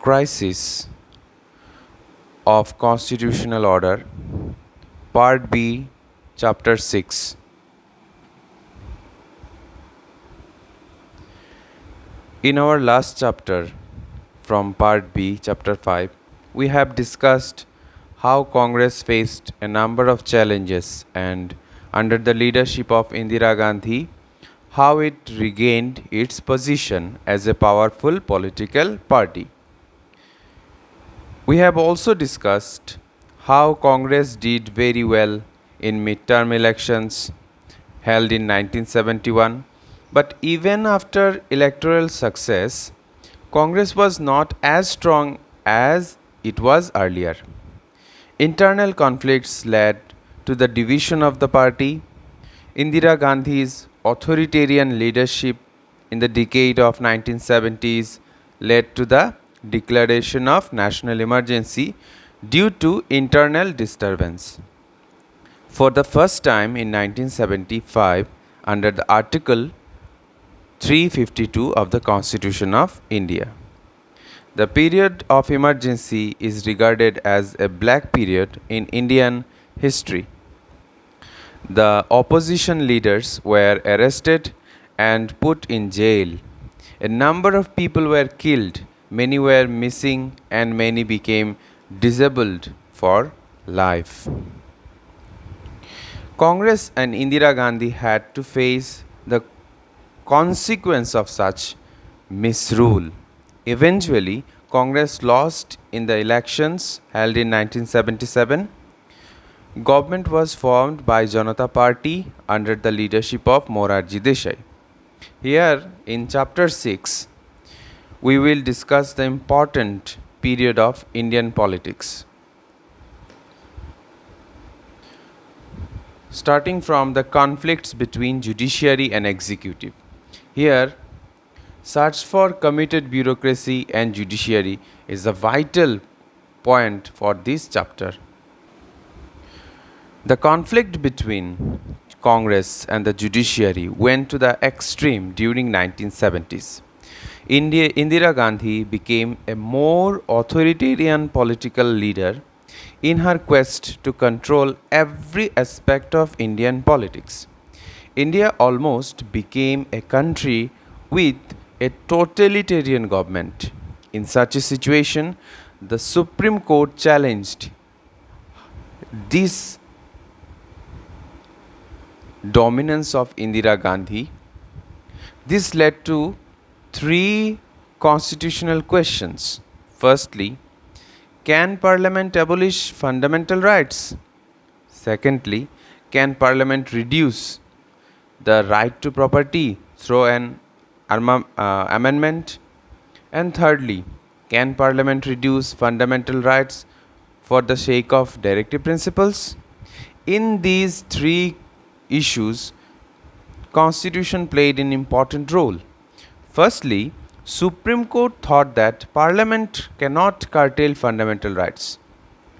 Crisis of Constitutional Order, Part B, Chapter 6. In our last chapter from Part B, Chapter 5, we have discussed how Congress faced a number of challenges and, under the leadership of Indira Gandhi, how it regained its position as a powerful political party. We have also discussed how Congress did very well in midterm elections held in 1971, but even after electoral success, Congress was not as strong as it was earlier. Internal conflicts led to the division of the party. Indira Gandhi's authoritarian leadership in the decade of 1970s led to the declaration of national emergency due to internal disturbance. For the first time in 1975, under the Article 352 of the Constitution of India, the period of emergency is regarded as a black period in Indian history. The opposition leaders were arrested and put in jail. A number of people were killed, many were missing, and many became disabled for life. Congress and Indira Gandhi had to face the consequence of such misrule. Eventually, Congress lost in the elections held in 1977. Government was formed by Janata Party under the leadership of Morarji Desai. Here in chapter 6, we will discuss the important period of Indian politics. Starting from the conflicts between judiciary and executive. Here, search for committed bureaucracy and judiciary is a vital point for this chapter. The conflict between Congress and the judiciary went to the extreme during 1970s. Indira Gandhi became a more authoritarian political leader in her quest to control every aspect of Indian politics. India almost became a country with a totalitarian government. In such a situation, the Supreme Court challenged this dominance of Indira Gandhi. This led to three constitutional questions. Firstly, can Parliament abolish fundamental rights? Secondly, can Parliament reduce the right to property through an amendment? And thirdly, can Parliament reduce fundamental rights for the sake of directive principles? In these three issues, Constitution played an important role. Firstly, Supreme Court thought that Parliament cannot curtail fundamental rights.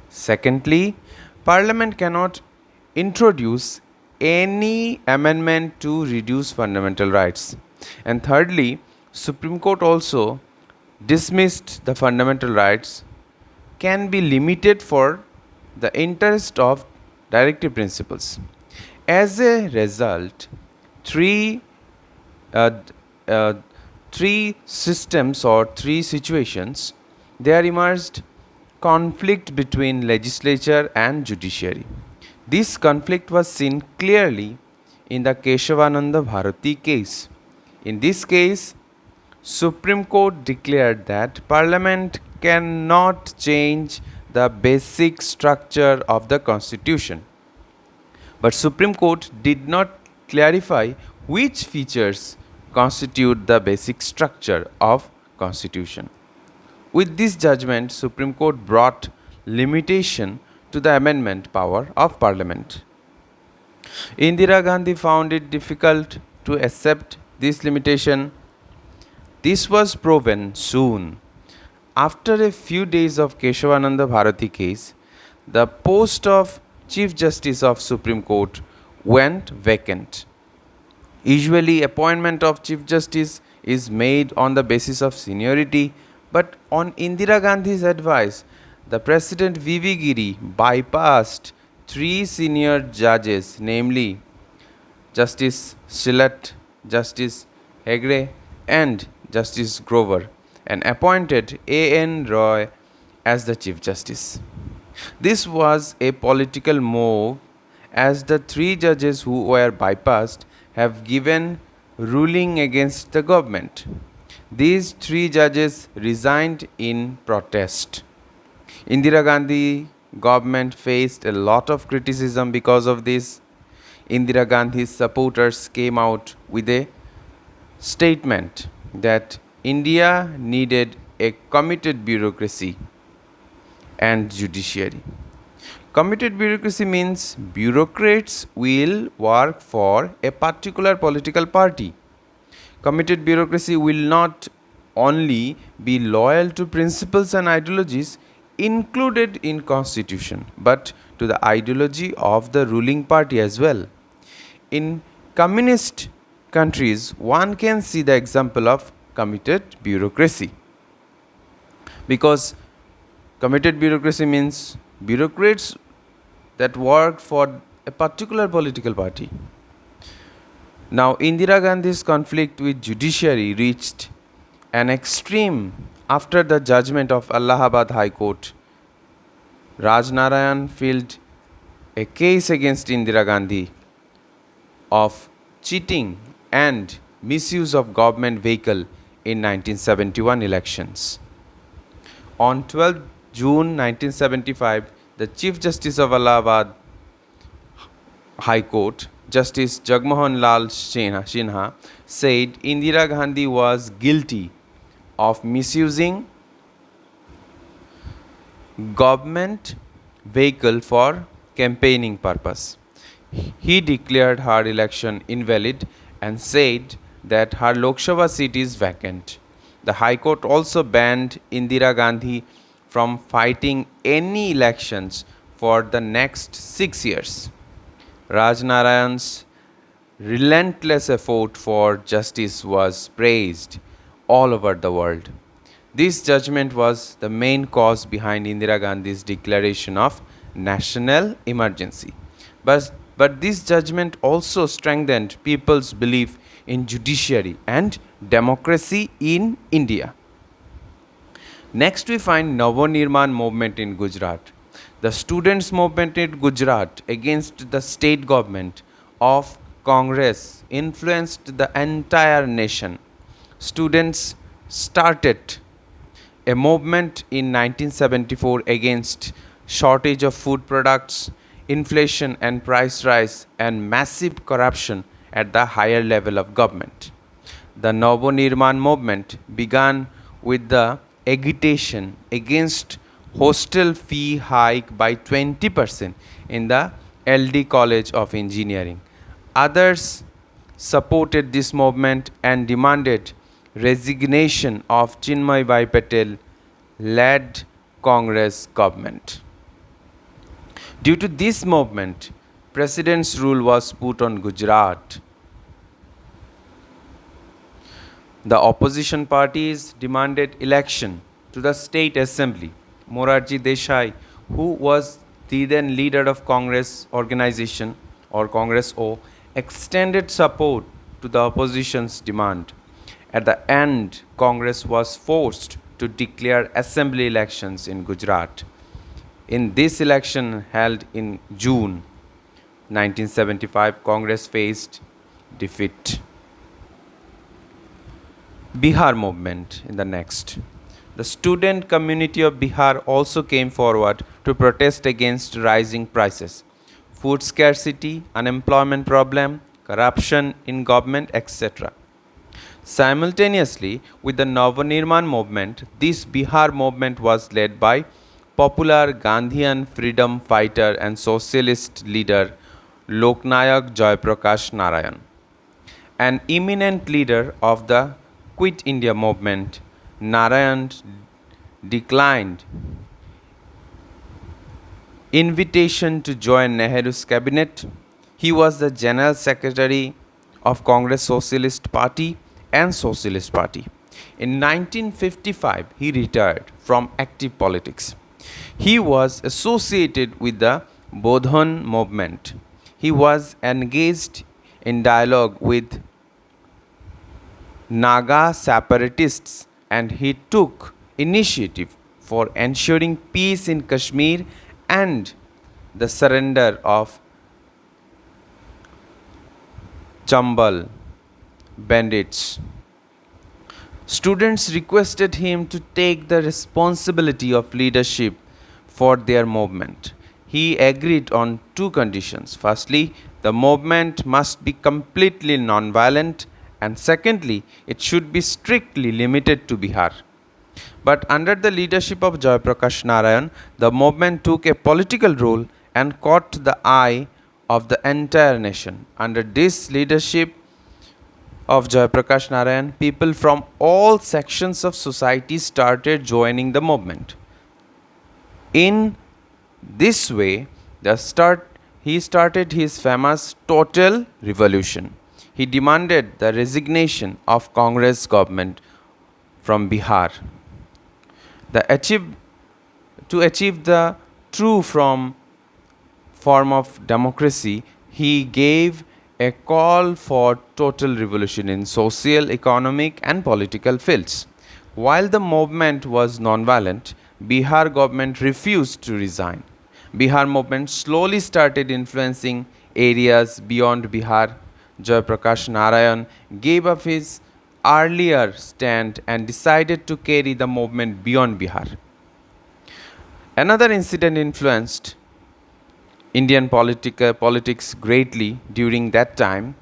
Secondly, Parliament cannot introduce any amendment to reduce fundamental rights. And thirdly, Supreme Court also dismissed the fundamental rights can be limited for the interest of directive principles. As a result, three systems or three situations, there emerged conflict between legislature and judiciary. This conflict was seen clearly in the Keshavananda Bharati case. In this case, Supreme Court declared that Parliament cannot change the basic structure of the Constitution. But Supreme Court did not clarify which features constitute the basic structure of Constitution. With this judgment, Supreme Court brought limitation to the amendment power of Parliament. Indira Gandhi found it difficult to accept this limitation. This was proven soon. After a few days of Keshavananda Bharati case, the post of Chief Justice of Supreme Court went vacant. Usually, appointment of Chief Justice is made on the basis of seniority, But on Indira Gandhi's advice, the President V.V. Giri bypassed three senior judges, namely Justice Shillett, Justice Hegde, and Justice Grover, and appointed A.N. Roy as the Chief Justice. This was a political move as the three judges who were bypassed have given ruling against the government. These three judges resigned in protest. Indira Gandhi government faced a lot of criticism because of this. Indira Gandhi's supporters came out with a statement that India needed a committed bureaucracy and judiciary. Committed bureaucracy means bureaucrats will work for a particular political party. Committed bureaucracy will not only be loyal to principles and ideologies included in constitution but to the ideology of the ruling party as well. In communist countries one can see the example of committed bureaucracy, because committed bureaucracy means bureaucrats that work for a particular political party. Now, Indira Gandhi's conflict with judiciary reached an extreme after the judgment of Allahabad High Court. Rajnarayan filed a case against Indira Gandhi of cheating and misuse of government vehicle in 1971 elections. On 12 June 1975, the Chief Justice of Allahabad High Court, Justice Jagmohan Lal Sinha, said Indira Gandhi was guilty of misusing government vehicle for campaigning purpose. He declared her election invalid and said that her Lok Sabha seat is vacant. The High Court also banned Indira Gandhi from fighting any elections for the next 6 years. Rajnarayan's relentless effort for justice was praised all over the world. This judgment was the main cause behind Indira Gandhi's declaration of national emergency. But this judgment also strengthened people's belief in judiciary and democracy in India. Next, we find Navanirman movement in Gujarat. The students' movement in Gujarat against the state government of Congress influenced the entire nation. Students started a movement in 1974 against shortage of food products, inflation and price rise, and massive corruption at the higher level of government. The Navanirman movement began with the agitation against hostel fee hike by 20% in the LD College of Engineering. Others supported this movement and demanded resignation of Chinmay Bhai Patel led Congress government. Due to this movement, President's rule was put on Gujarat. The opposition parties demanded election to the state assembly. Morarji Desai, who was the then leader of Congress organization or Congress O, extended support to the opposition's demand. At the end, Congress was forced to declare assembly elections in Gujarat. In this election held in June 1975, Congress faced defeat. Bihar movement in the next. The student community of Bihar also came forward to protest against rising prices, food scarcity, unemployment problem, corruption in government, etc. Simultaneously with the Navanirman movement, this Bihar movement was led by popular Gandhian freedom fighter and socialist leader Loknayak Jayaprakash Narayan. An eminent leader of the Quit India movement, Narayan declined invitation to join Nehru's cabinet. He was the General Secretary of Congress Socialist Party and Socialist Party. In 1955, he retired from active politics. He was associated with the Bodhan movement. He was engaged in dialogue with Naga separatists and he took initiative for ensuring peace in Kashmir and the surrender of Chambal bandits. Students requested him to take the responsibility of leadership for their movement. He agreed on two conditions. Firstly, the movement must be completely non-violent, and secondly, it should be strictly limited to Bihar. But under the leadership of Jayaprakash Narayan, the movement took a political role and caught the eye of the entire nation. Under this leadership of Jayaprakash Narayan, people from all sections of society started joining the movement. In this way, he started his famous total revolution. He demanded the resignation of Congress government from Bihar. The achieve, to achieve the true form of democracy, he gave a call for total revolution in social, economic, and political fields. While the movement was non-violent, Bihar government refused to resign. Bihar movement slowly started influencing areas beyond Bihar. Jayaprakash Narayan gave up his earlier stand and decided to carry the movement beyond Bihar. Another incident influenced Indian politics greatly during that time.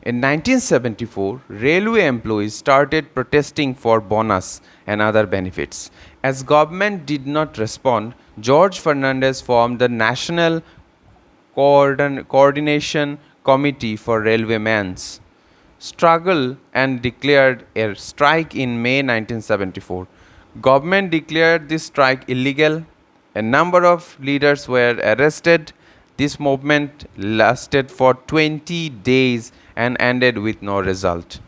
In 1974, railway employees started protesting for bonus and other benefits. As government did not respond, George Fernandez formed the National Coordination Committee for Railwaymen's Struggle and declared a strike in May 1974. Government declared this strike illegal. A number of leaders were arrested. This movement lasted for 20 days and ended with no result.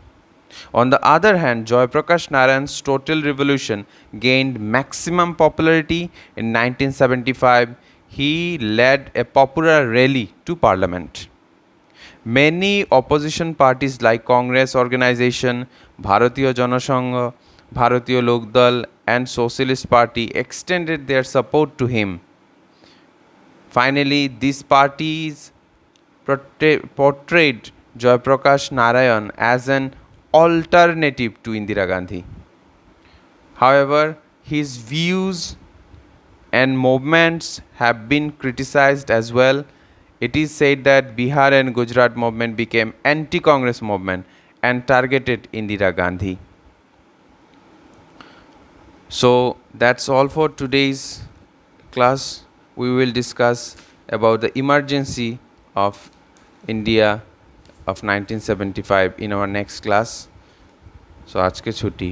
On the other hand, Jayaprakash Narayan's total revolution gained maximum popularity. In 1975, he led a popular rally to parliament. Many opposition parties like Congress Organization, Bharatiya Janasangha, Bharatiya Lokdal and Socialist Party extended their support to him. Finally, these parties portrayed Jayaprakash Narayan as an alternative to Indira Gandhi. However, his views and movements have been criticized as well. It is said that Bihar and Gujarat movement became anti-Congress movement and targeted Indira Gandhi. So that's all for today's class. We will discuss about the emergency of India of 1975 in our next class. So আজকে ছুটি